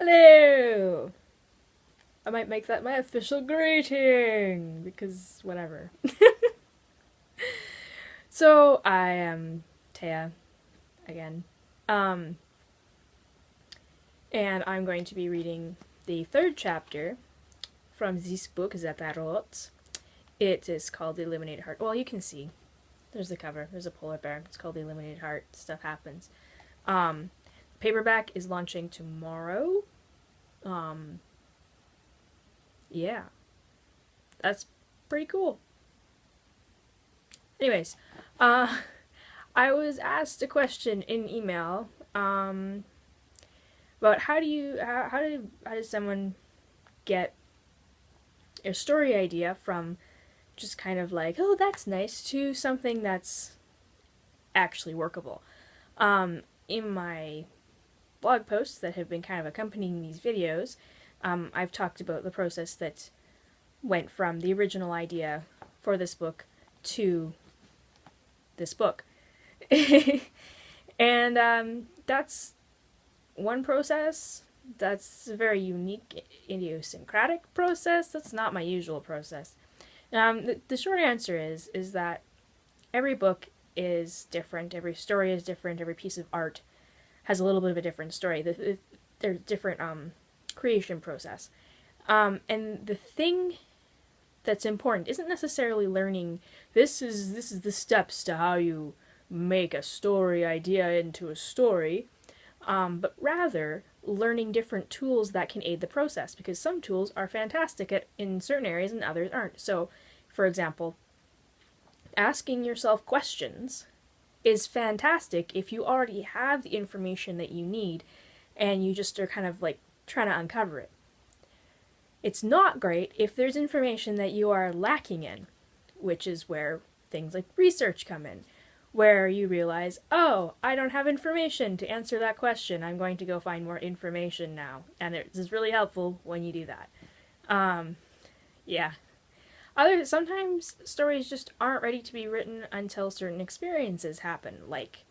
Hello! I might make that my official greeting, because whatever. So, I am Taya, again. And I'm going to be reading the third chapter from this book, Zatarot. It is called The Illuminated Heart. Well, you can see. There's the cover. There's a polar bear. It's called The Illuminated Heart. Stuff happens. Paperback is launching tomorrow. Yeah. That's pretty cool. Anyways, I was asked a question in email, about how does someone get a story idea from just kind of like, oh, that's nice, to something that's actually workable. In my blog posts that have been kind of accompanying these videos, I've talked about the process that went from the original idea for this book to this book. And that's one process. That's a very unique, idiosyncratic process. That's not my usual process. The short answer is that every book is different, every story is different, every piece of art has a little bit of a different story. There's different creation process. And the thing that's important isn't necessarily learning this is the steps to how you make a story idea into a story, but rather learning different tools that can aid the process, because some tools are fantastic in certain areas and others aren't. So, for example, asking yourself questions is fantastic if you already have the information that you need and you just are kind of like trying to uncover it. It's not great if there's information that you are lacking in, which is where things like research come in, where you realize, oh, I don't have information to answer that question. I'm going to go find more information now. And it is really helpful when you do that. Yeah. Sometimes stories just aren't ready to be written until certain experiences happen, like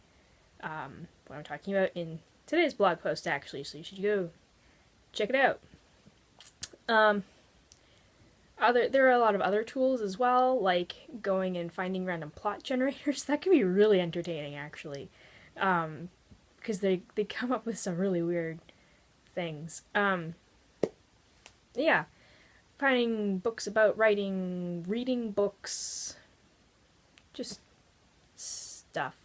what I'm talking about in today's blog post, actually, so you should go check it out. There are a lot of other tools as well, like going and finding random plot generators. That can be really entertaining, actually, because they come up with some really weird things. Yeah, finding books about writing, reading books, just stuff.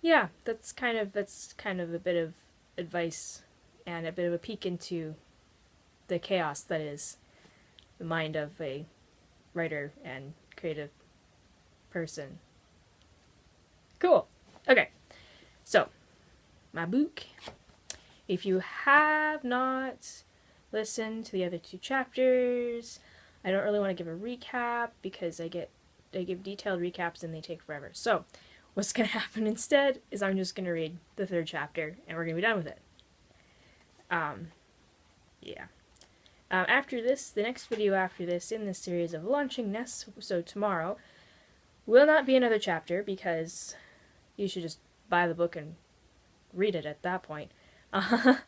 Yeah, that's kind of a bit of advice and a bit of a peek into the chaos that is the mind of a writer and creative person. Cool. Okay. So, my book. If you have not listened to the other two chapters, I don't really want to give a recap because I give detailed recaps and they take forever. So, what's going to happen instead is I'm just going to read the third chapter and we're going to be done with it. Yeah. After this, the next video after this in this series of launching nests, so tomorrow, will not be another chapter because you should just buy the book and read it at that point. But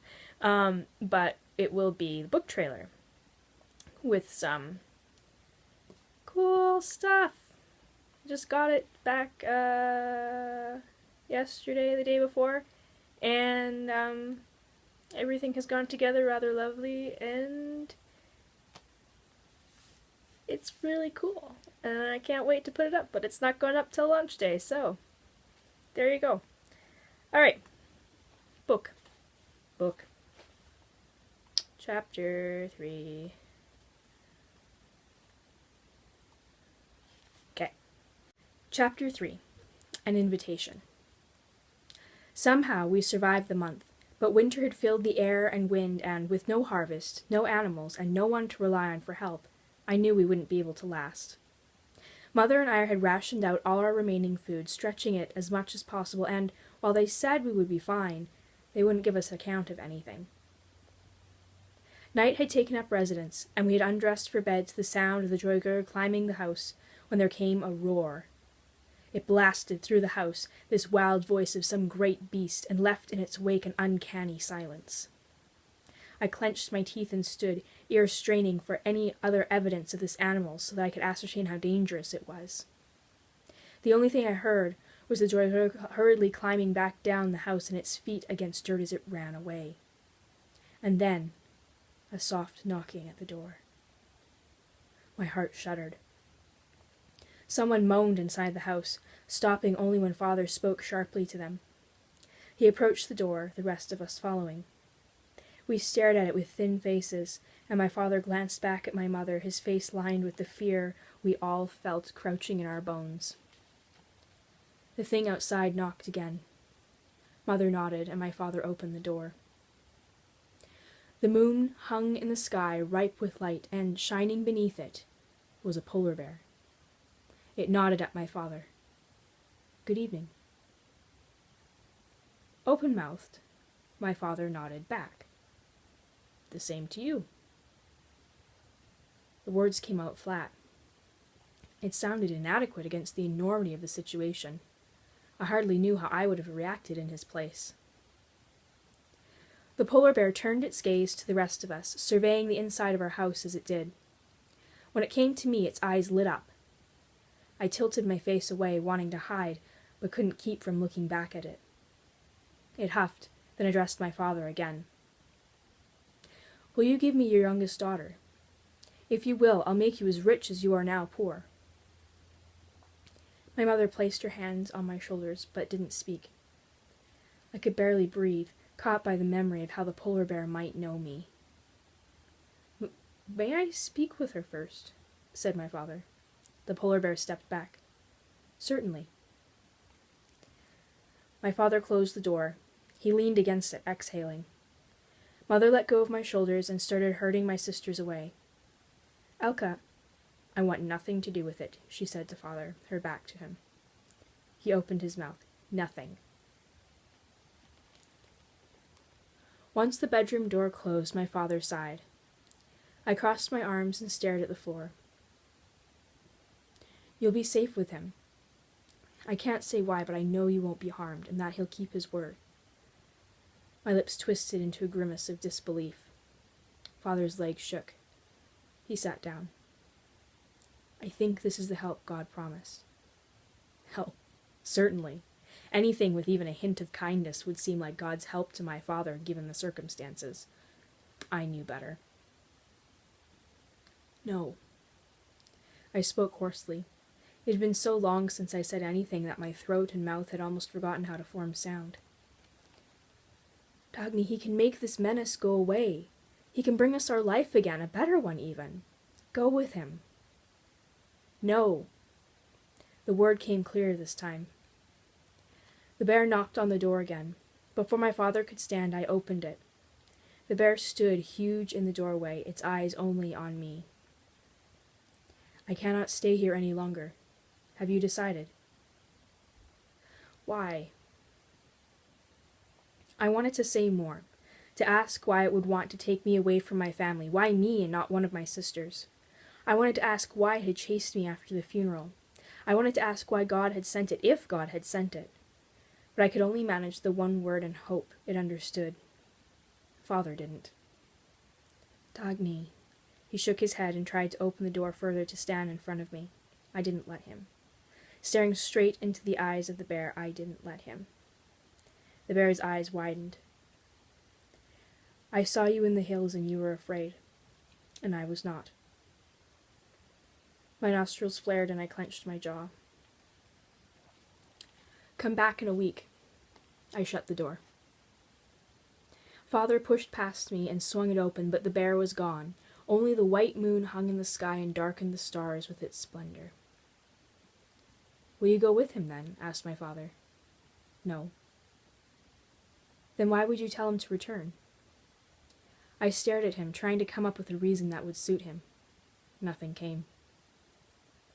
it will be the book trailer with some cool stuff. Just got it back yesterday, the day before, and everything has gone together rather lovely, and it's really cool. And I can't wait to put it up, but it's not going up till launch day, so there you go. Alright. Book. Chapter 3. Okay. Chapter 3. An Invitation. Somehow we survived the month. But winter had filled the air and wind, and, with no harvest, no animals, and no one to rely on for help, I knew we wouldn't be able to last. Mother and I had rationed out all our remaining food, stretching it as much as possible, and, while they said we would be fine, they wouldn't give us a count of anything. Night had taken up residence, and we had undressed for bed to the sound of the Droiger climbing the house, when there came a roar. It blasted through the house, this wild voice of some great beast, and left in its wake an uncanny silence. I clenched my teeth and stood, ears straining for any other evidence of this animal so that I could ascertain how dangerous it was. The only thing I heard was the joy hurriedly climbing back down the house and its feet against dirt as it ran away. And then, a soft knocking at the door. My heart shuddered. Someone moaned inside the house, stopping only when Father spoke sharply to them. He approached the door, the rest of us following. We stared at it with thin faces, and my father glanced back at my mother, his face lined with the fear we all felt crouching in our bones. The thing outside knocked again. Mother nodded, and my father opened the door. The moon hung in the sky, ripe with light, and, shining beneath it, was a polar bear. It nodded at my father. "Good evening." Open-mouthed, my father nodded back. "The same to you." The words came out flat. It sounded inadequate against the enormity of the situation. I hardly knew how I would have reacted in his place. The polar bear turned its gaze to the rest of us, surveying the inside of our house as it did. When it came to me, its eyes lit up. I tilted my face away, wanting to hide, but couldn't keep from looking back at it. It huffed, then addressed my father again. "Will you give me your youngest daughter? If you will, I'll make you as rich as you are now poor." My mother placed her hands on my shoulders, but didn't speak. I could barely breathe, caught by the memory of how the polar bear might know me. "May I speak with her first?" said my father. The polar bear stepped back. "Certainly." My father closed the door. He leaned against it, exhaling. Mother let go of my shoulders and started herding my sisters away. "Elka, I want nothing to do with it," she said to father, her back to him. He opened his mouth. "Nothing." Once the bedroom door closed, my father sighed. I crossed my arms and stared at the floor. "You'll be safe with him. I can't say why, but I know you won't be harmed, and that he'll keep his word." My lips twisted into a grimace of disbelief. Father's legs shook. He sat down. "I think this is the help God promised." Help, certainly. Anything with even a hint of kindness would seem like God's help to my father, given the circumstances. I knew better. "No." I spoke hoarsely. It had been so long since I said anything that my throat and mouth had almost forgotten how to form sound. "Dagny, he can make this menace go away. He can bring us our life again, a better one even. Go with him." "No." The word came clear this time. The bear knocked on the door again. Before my father could stand, I opened it. The bear stood huge in the doorway, its eyes only on me. "I cannot stay here any longer. Have you decided?" "Why?" I wanted to say more, to ask why it would want to take me away from my family, why me and not one of my sisters. I wanted to ask why it had chased me after the funeral. I wanted to ask why God had sent it, if God had sent it. But I could only manage the one word and hope it understood. Father didn't. "Dagny." He shook his head and tried to open the door further to stand in front of me. I didn't let him. Staring straight into the eyes of the bear, I didn't let him. The bear's eyes widened. "I saw you in the hills and you were afraid, and I was not." My nostrils flared and I clenched my jaw. "Come back in a week." I shut the door. Father pushed past me and swung it open, but the bear was gone. Only the white moon hung in the sky and darkened the stars with its splendor. "Will you go with him, then?" asked my father. "No." "Then why would you tell him to return?" I stared at him, trying to come up with a reason that would suit him. Nothing came.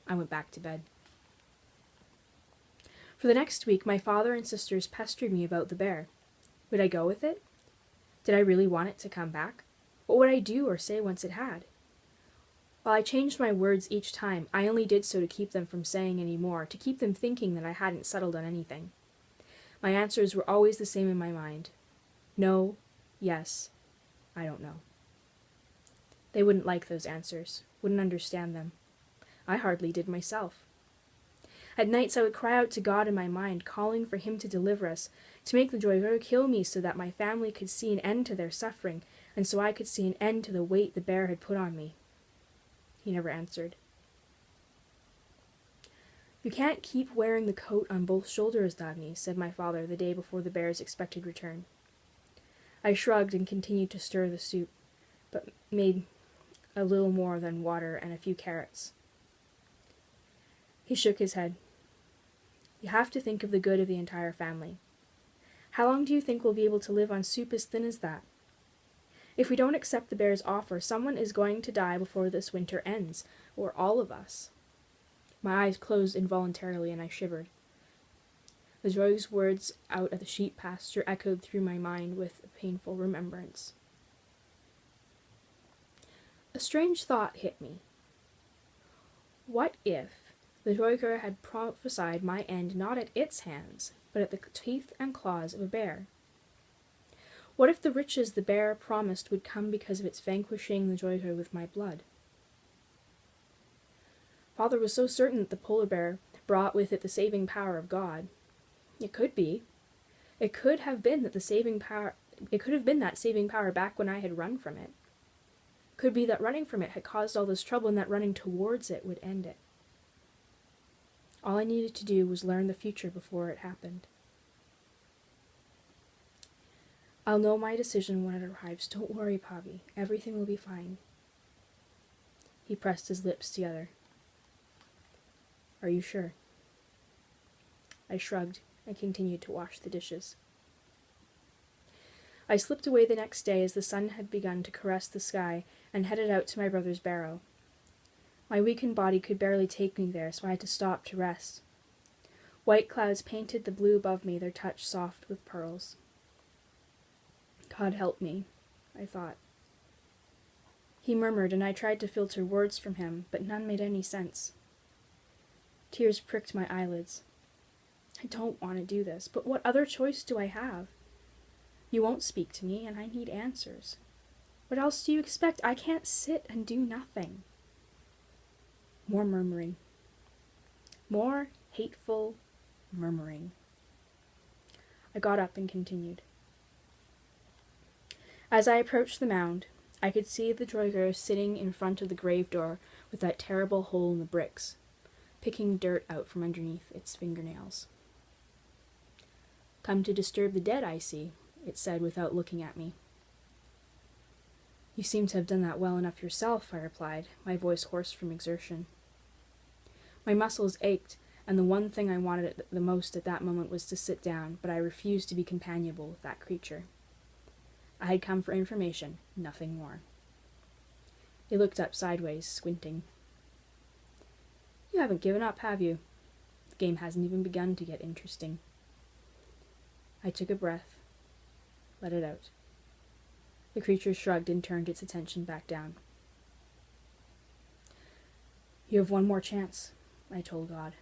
I went back to bed. For the next week, my father and sisters pestered me about the bear. Would I go with it? Did I really want it to come back? What would I do or say once it had? While I changed my words each time, I only did so to keep them from saying any more, to keep them thinking that I hadn't settled on anything. My answers were always the same in my mind. No, yes, I don't know. They wouldn't like those answers, wouldn't understand them. I hardly did myself. At nights I would cry out to God in my mind, calling for him to deliver us, to make the Joyger kill me so that my family could see an end to their suffering, and so I could see an end to the weight the bear had put on me. He never answered. You can't keep wearing the coat on both shoulders, Dagny, said my father the day before the bear's expected return. I shrugged and continued to stir the soup, but made a little more than water and a few carrots. He shook his head. You have to think of the good of the entire family. How long do you think we'll be able to live on soup as thin as that? If we don't accept the bear's offer, someone is going to die before this winter ends, or all of us. My eyes closed involuntarily and I shivered. The Joy's words out at the sheep pasture echoed through my mind with a painful remembrance. A strange thought hit me. What if the Joyger had prophesied my end not at its hands, but at the teeth and claws of a bear? What if the riches the bear promised would come because of its vanquishing the Joyger with my blood? Father was so certain that the polar bear brought with it the saving power of God. It could be. It could have been that saving power back when I had run from it. It could be that running from it had caused all this trouble and that running towards it would end it. All I needed to do was learn the future before it happened. I'll know my decision when it arrives. Don't worry, Pavi. Everything will be fine. He pressed his lips together. Are you sure? I shrugged and continued to wash the dishes. I slipped away the next day as the sun had begun to caress the sky and headed out to my brother's barrow. My weakened body could barely take me there, so I had to stop to rest. White clouds painted the blue above me, their touch soft with pearls. God help me, I thought. He murmured, and I tried to filter words from him, but none made any sense. Tears pricked my eyelids. I don't want to do this, but what other choice do I have? You won't speak to me, and I need answers. What else do you expect? I can't sit and do nothing. More murmuring. More hateful murmuring. I got up and continued. As I approached the mound, I could see the Joyger sitting in front of the grave door with that terrible hole in the bricks, picking dirt out from underneath its fingernails. Come to disturb the dead, I see, it said without looking at me. You seem to have done that well enough yourself, I replied, my voice hoarse from exertion. My muscles ached, and the one thing I wanted the most at that moment was to sit down, but I refused to be companionable with that creature. I had come for information, nothing more. He looked up sideways, squinting. You haven't given up, have you? The game hasn't even begun to get interesting. I took a breath, let it out. The creature shrugged and turned its attention back down. You have one more chance, I told God.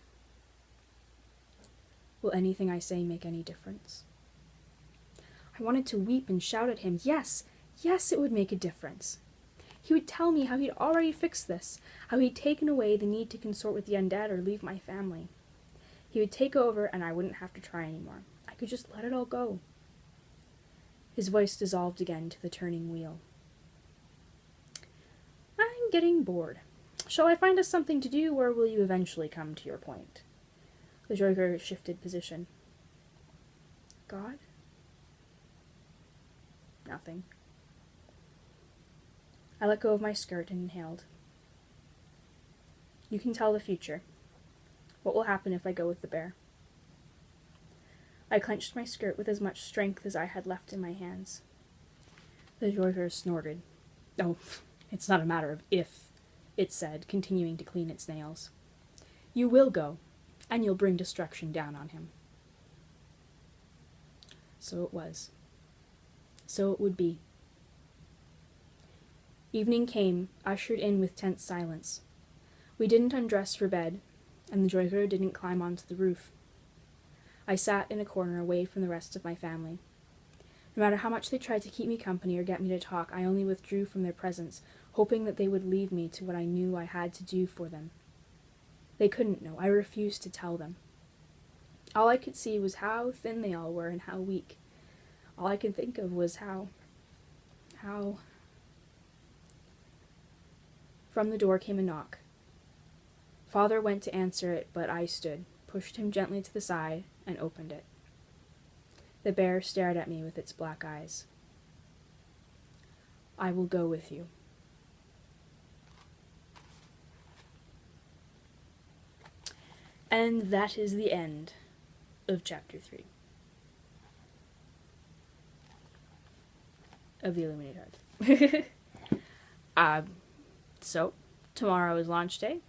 Will anything I say make any difference? I wanted to weep and shout at him. Yes, it would make a difference. He would tell me how he'd already fixed this, how he'd taken away the need to consort with the undead or leave my family. He would take over and I wouldn't have to try anymore. I could just let it all go. His voice dissolved again to the turning wheel. I'm getting bored. Shall I find us something to do, or will you eventually come to your point? The Joyger shifted position. God? Nothing. I let go of my skirt and inhaled. You can tell the future. What will happen if I go with the bear? I clenched my skirt with as much strength as I had left in my hands. The Joyger snorted. Oh, it's not a matter of if, it said, continuing to clean its nails. You will go, and you'll bring destruction down on him. So it was. So it would be. Evening came, ushered in with tense silence. We didn't undress for bed, and the Joyger didn't climb onto the roof. I sat in a corner away from the rest of my family. No matter how much they tried to keep me company or get me to talk, I only withdrew from their presence, hoping that they would leave me to what I knew I had to do for them. They couldn't know. I refused to tell them. All I could see was how thin they all were and how weak. All I could think of was how... From the door came a knock. Father went to answer it, but I stood, pushed him gently to the side, and opened it. The bear stared at me with its black eyes. I will go with you. And that is the end of Chapter 3 of the Illuminated Heart. So, tomorrow is launch day.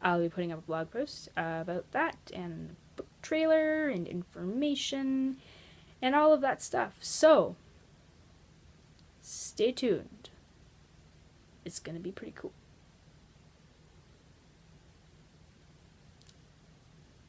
I'll be putting up a blog post about that, and a book trailer, and information, and all of that stuff. So, stay tuned. It's gonna be pretty cool.